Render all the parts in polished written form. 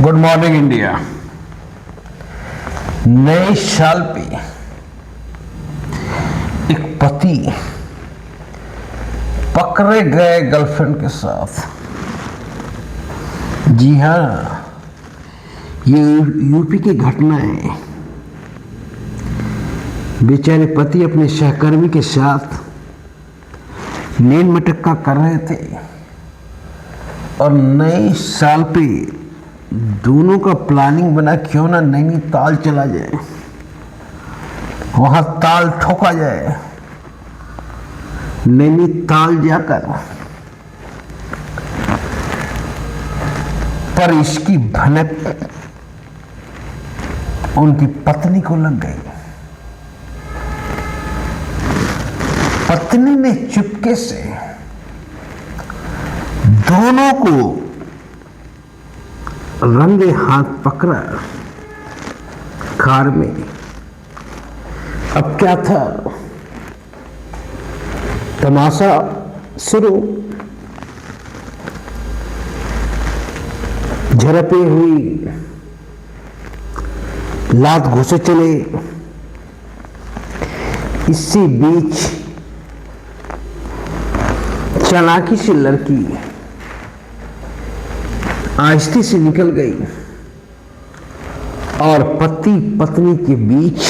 Good morning India. नए साल पे एक पति पकड़े गए गर्लफ्रेंड के साथ। जी हाँ, ये यूपी की घटना है। बेचारे पति अपने सहकर्मी के साथ नींद मटक्का कर रहे थे और नए साल पे दोनों का प्लानिंग बना, क्यों ना नैनीताल चला जाए, वहां ताल ठोका जाए। नैनीताल जाकर पर इसकी भनक उनकी पत्नी को लग गई। पत्नी ने चुपके से दोनों को रंगे हाथ पकड़ा कार में। अब क्या था, तमाशा शुरू। झड़पें हुई, लात घुसे चले। इसी बीच चालाकी से लड़की आहिस्ते से निकल गई और पति पत्नी के बीच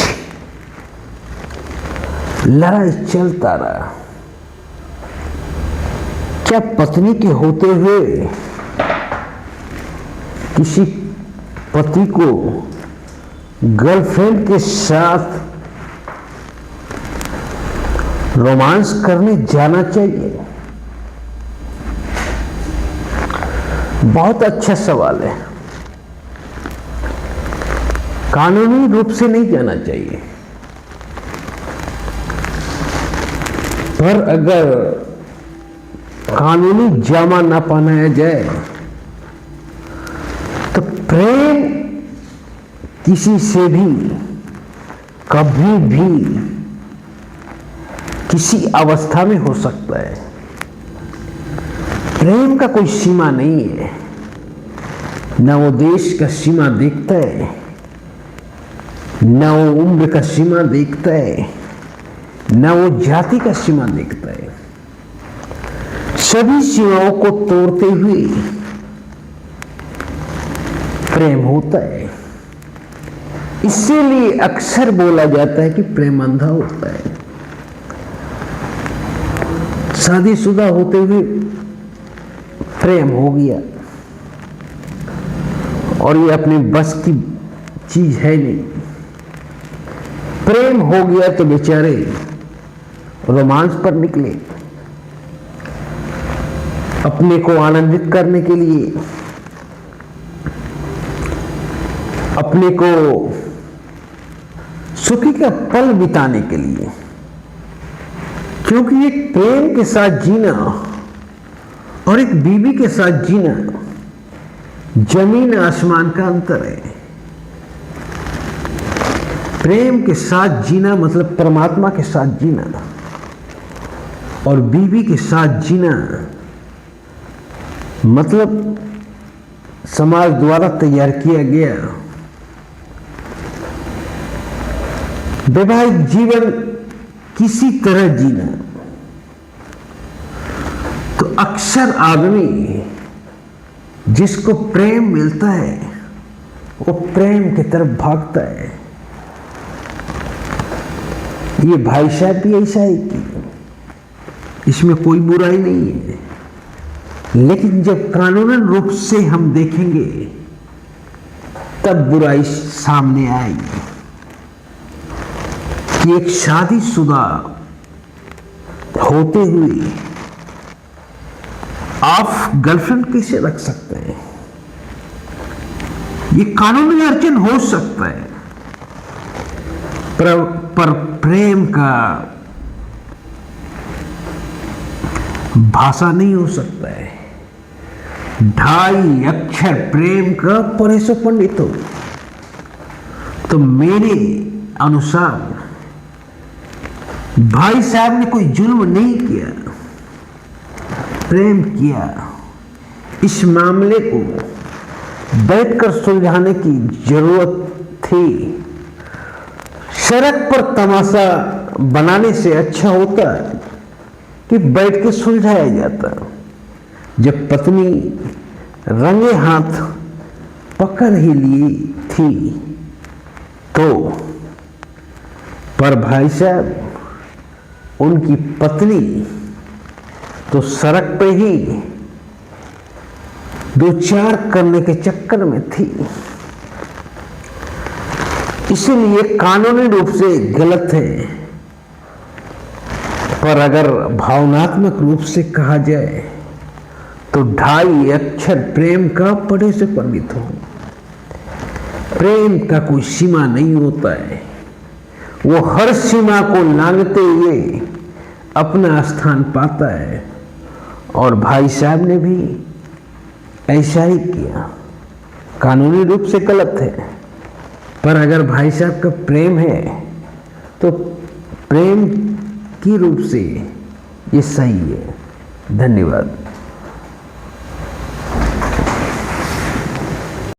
लड़ाई चलता रहा। क्या पत्नी के होते हुए किसी पति को गर्लफ्रेंड के साथ रोमांस करने जाना चाहिए? बहुत अच्छा सवाल है। कानूनी रूप से नहीं जाना चाहिए, पर अगर कानूनी जामा ना पहनाया जाए तो प्रेम किसी से भी कभी भी किसी अवस्था में हो सकता है। प्रेम का कोई सीमा नहीं है, न वो देश का सीमा देखता है, न वो उम्र का सीमा देखता है, न वो जाति का सीमा देखता है। सभी सीमाओं को तोड़ते हुए प्रेम होता है। इसीलिए अक्सर बोला जाता है कि प्रेम अंधा होता है। शादीशुदा होते हुए प्रेम हो गया और ये अपने बस की चीज है नहीं। प्रेम हो गया तो बेचारे रोमांस पर निकले, अपने को आनंदित करने के लिए, अपने को सुखी का पल बिताने के लिए। क्योंकि एक प्रेम के साथ जीना और एक बीवी के साथ जीना जमीन आसमान का अंतर है। प्रेम के साथ जीना मतलब परमात्मा के साथ जीना, और बीवी के साथ जीना मतलब समाज द्वारा तैयार किया गया वैवाहिक जीवन किसी तरह जीना। तो अक्सर आदमी जिसको प्रेम मिलता है वो प्रेम की तरफ भागता है। ये भाई साहब भी ऐसा है कि इसमें कोई बुराई नहीं है, लेकिन जब कानूनन रूप से हम देखेंगे तब बुराई सामने आएगी कि एक शादीशुदा होते हुए आप गर्लफ्रेंड कैसे रख सकते हैं? ये कानूनी अड़चन हो सकता है, पर प्रेम का भाषा नहीं हो सकता है। 2.5 अक्षर प्रेम का पढ़े सो पंडित हो। तो मेरे अनुसार भाई साहब ने कोई जुल्म नहीं किया, प्रेम किया। इस मामले को बैठकर सुलझाने की जरूरत थी। सड़क पर तमाशा बनाने से अच्छा होता है कि बैठ के सुलझाया जाता। जब पत्नी रंगे हाथ पकड़ ही ली थी तो, पर भाई साहब उनकी पत्नी तो सड़क पे ही दो चार करने के चक्कर में थी। इसलिए कानूनी रूप से गलत है, पर अगर भावनात्मक रूप से कहा जाए तो 2.5 अक्षर प्रेम का पढ़े से पंडित हो। प्रेम का कोई सीमा नहीं होता है, वो हर सीमा को लांघते हुए अपना स्थान पाता है। और भाई साहब ने भी ऐसा ही किया। कानूनी रूप से गलत है, पर अगर भाई साहब का प्रेम है तो प्रेम की रूप से ये सही है। धन्यवाद।